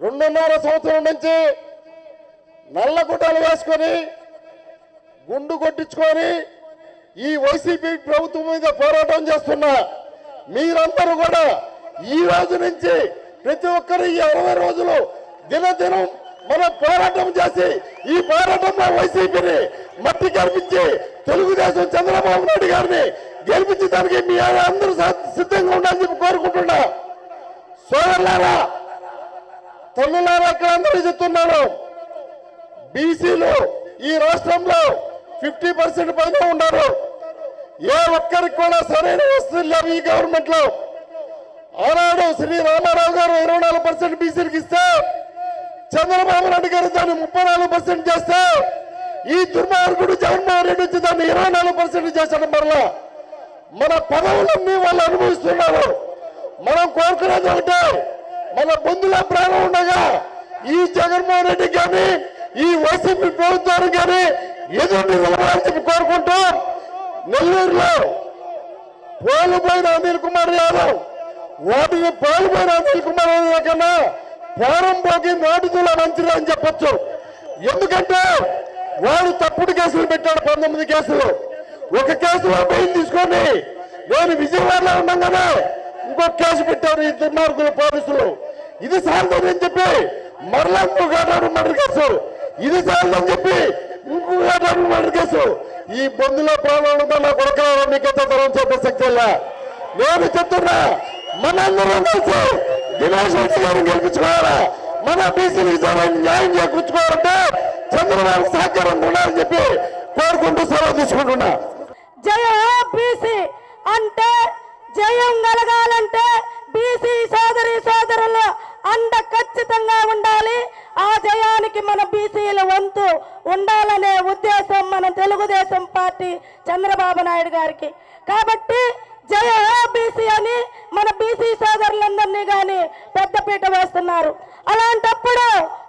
2.5 సంవత్సరం నుంచి నల్ల గుడ్డలు వేసుకొని గుండు కొట్టించుకొని ఈ వైసీపీ ప్రభుత్వం మీద పోరాటం చేస్తున్నా మీరందరూ కూడా ఈ రోజు నుంచి ప్రతి ఒక్కరు ఈ 60 రోజులు దినదినం మనం పోరాటం చేసి ఈ పోరాటంలో వైసీపీని మట్టి కల్పించి తెలుగుదేశం చంద్రబాబు నాయుడు గారిని గెలిపించడానికి మీ అందరూ సిద్ధంగా ఉండాలని చెప్పి కోరుకుంటున్నా. సోదరులారా, తల్లులారా, ఇక్కడ అందరూ చెప్తున్నాను, బీసీలు ఈ రాష్ట్రంలో 50% పైన ఉన్నారు. ఏ ఒక్కరికి కూడా సరైన వస్తువులు లేవు ఈ గవర్నమెంట్ లో. ఆనాడు శ్రీ రామారావు గారు 24% బీసీలకు ఇస్తే చంద్రబాబు నాయుడు గారు దాన్ని 34% చేస్తే ఈ దుర్మార్గుడు జగన్మోహన్ రెడ్డి వచ్చి దాన్ని 24% చేశాడు. మరలా మన పదవులన్నీ వాళ్ళు అనుభవిస్తున్నారు. మనం కోరుకునేది ఒకటే, మన బంధువుల ప్రాణం ఉండగా ఈ జగన్మోహన్ రెడ్డి కానీ ఈ వైసీపీ ప్రభుత్వానికి కానీ ఎదురు నిలబడాలని చెప్పి కోరుకుంటూ నెల్లూరులో పోలుపోయిన అనిల్ కుమార్ యాదవ్ వాటిని పోలుపోయిన అనిల్ కుమార్ యాదవ్ కన్నా పోరం పోగి నాటుతుల మంత్రి అని చెప్పొచ్చు. ఎందుకంటే వాడు తప్పుడు కేసులు పెట్టాడు, 19 కేసులు. ఒక కేసులో బెయిల్ తీసుకొని నేను విజయవాడలో ఉన్నాం కదా ఇంకొక కేసు పెట్టారు ఈ దుర్మార్గులు పోలీసులు. ఇది సాల్దని చెప్పి మరలా ఇంకొక మర్డర్ కేసు, ఇది సాల్దని చెప్పి ఇంకొక మర్డర్ కేసు. ఈ బంధులో ప్రాణాలు నా కొడకల మీకైతే తరం చెప్పే శక్తి ఇలా నేను చెప్తున్నా. మనందరం కలిసి దినేష్ రెడ్డి గారిని గెలిపించుకోవాలా, మన బీసీలకు న్యాయం చేకూర్చుకోవాలంటే చంద్రబాబు సహకారం ఉండాలని చెప్పి కోరుకుంటూ సెలవు తీసుకుంటున్నా. జయ బీసీ అంటే జయం కలగాలంటే బీసీ సోదరి సోదరుల అండ ఖచ్చితంగా ఉండాలి. ఆ జయానికి మన బీసీల వంతు ఉండాలనే ఉద్దేశం మన తెలుగుదేశం పార్టీ చంద్రబాబు నాయుడు గారికి. కాబట్టి జయ బీసీ అని మన బీసీ సోదరులందరినీ కానీ పెద్దపీట వేస్తున్నారు. అలాంటప్పుడు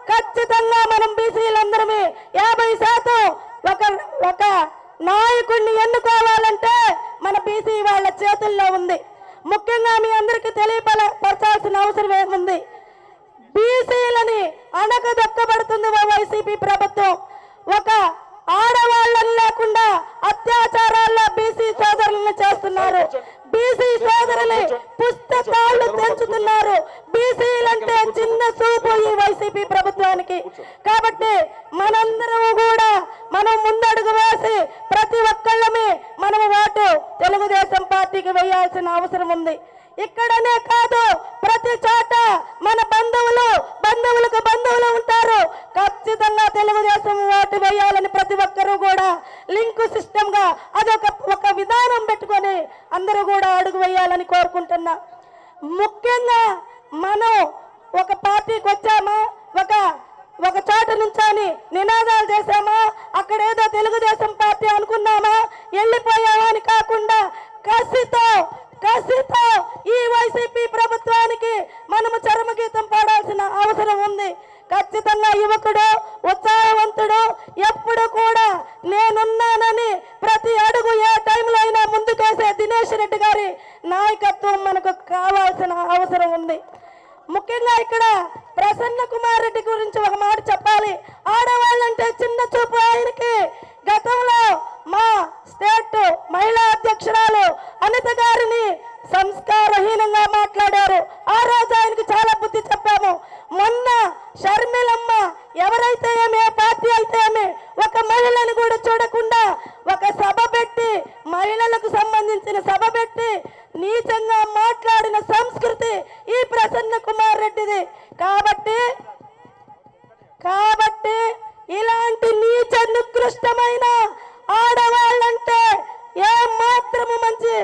ఖచ్చితంగా మనం బీసీలందరమే 50% ఒక నాయకుడిని ఎన్నుకోవాలంటే మన బీసీ వాళ్ళ చేతుల్లో ఉంది. ముఖ్యంగా మీ అందరికీ తెలియపరచాల్సిన అవసరం ఏముంది, బీసీలని అణగదొక్కబడుతుంది వైసీపీ ప్రభుత్వం. ఒక ఆడవాళ్ళని లేకుండా అత్యాచారాల్లో బీసీ సోదరులను చేస్తున్నారు. బీసీ సోదరులు పుస్తకాలు తెంచుతున్నారు. బీసీలంటే చిన్న చూపు ఈ వైసీపీ ప్రభుత్వానికి. కాబట్టి మనందరం కూడా మనం ముందడుగు వేసి ప్రతి ఒక్కళ్ళమే మనం ఓటు తెలుగుదేశం పార్టీకి వేయాల్సిన అవసరం ఉంది. ఇక్కడనే కాదు, ప్రతి చోట మన బంధువులకు బంధువులు ఉంటారు. ఖచ్చితంగా తెలుగుదేశం ఓటు వేయాలని ప్రతి ఒక్కరూ కూడా లింక్ సిస్టమ్ గా అదొక విధానం పెట్టుకొని అందరూ కూడా అడుగు వేయాలని కోరుకుంటున్నా. ముఖ్యంగా మనం ఒక పార్టీకి వచ్చామా, ఒక చోట నుంచొని నినాదాలు చేశామా, అక్కడ ఏదో తెలుగుదేశం పార్టీ అనుకున్నామా, వెళ్ళిపోయామా అని కాకుండా కసితో ఈ వైసీపీ ప్రభుత్వానికి మనము చరమగీతం పాడాల్సిన అవసరం ఉంది. ఖచ్చితంగా యువకుడు, ఉత్సాహవంతుడు, ఎప్పుడు కూడా నేనున్నానని ప్రతి అడుగు ఏ టైంలో అయినా ముందుకేసే దినేష్ రెడ్డి గారి నాయకత్వం మనకు కావాల్సిన అవసరం ఉంది. ముఖ్యంగా ఇక్కడ ప్రసన్న కుమార్ రెడ్డి గురించి ఒక మాట చెప్పాలి. ఆడవాళ్ళంటే చిన్న చూపు ఆయనకి. గతంలో మా స్టేట్ మహిళా అధ్యక్షురాలు అనిత గారిని సంస్కారహీనంగా మాట్లాడారు. ఆ రోజు ఆయనకి చాలా బుద్ధి చెప్పాము. మొన్న షర్మిలమ్మ ఎవరైతే ఏమి, ఏ పార్టీ అయితే ఏమి, ఒక మహిళను కూడా చూడకుండా ఒక సభ పెట్టి, మహిళలకు సంబంధించిన సభ పెట్టి నీచంగా మాట్లాడిన సంస్కృతి ఈ ప్రసన్న కుమార్ రెడ్డిది. కాబట్టి ఇలాంటి నీచ నికృష్టమైన ఆడవాళ్ళంటే ఏ మాత్రము మంచి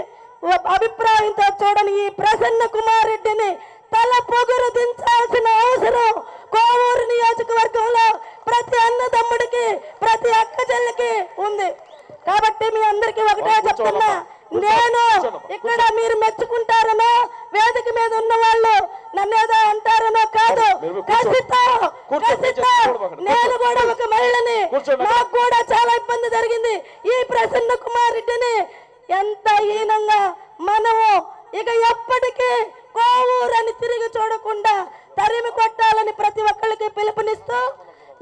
అభిప్రాయంతో చూడని ఈ ప్రసన్న కుమార్ రెడ్డిని తల పొగురు దించాల్సిన అవసరం కోవూరు నియోజకవర్గంలో ప్రతి అన్నదమ్ముడికి, ప్రతి అక్క చెల్లికి ఉంది. కాబట్టి మీ అందరికీ ఒకటే చెప్తున్నా, నేను ఇక్కడ మీరు మెచ్చుకుంటారనో, వేదిక మీద ఉన్న వాళ్ళు నన్నేదో అంటారనో కాదు, కసితో నేను కూడా ఒక మహిళని, నాకు కూడా చాలా ఇబ్బంది జరిగింది. ఈ ప్రసన్న కుమార్ రెడ్డిని ఎంత హీనంగా మనము ఇక ఎప్పటికీ కోవూరని తిరిగి చూడకుండా తరిమి కొట్టాలని ప్రతి ఒక్కరికి పిలుపునిస్తూ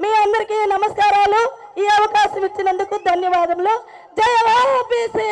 మీ అందరికీ నమస్కారాలు. ఈ అవకాశం ఇచ్చినందుకు ధన్యవాదములు. జై ఓబీసీ.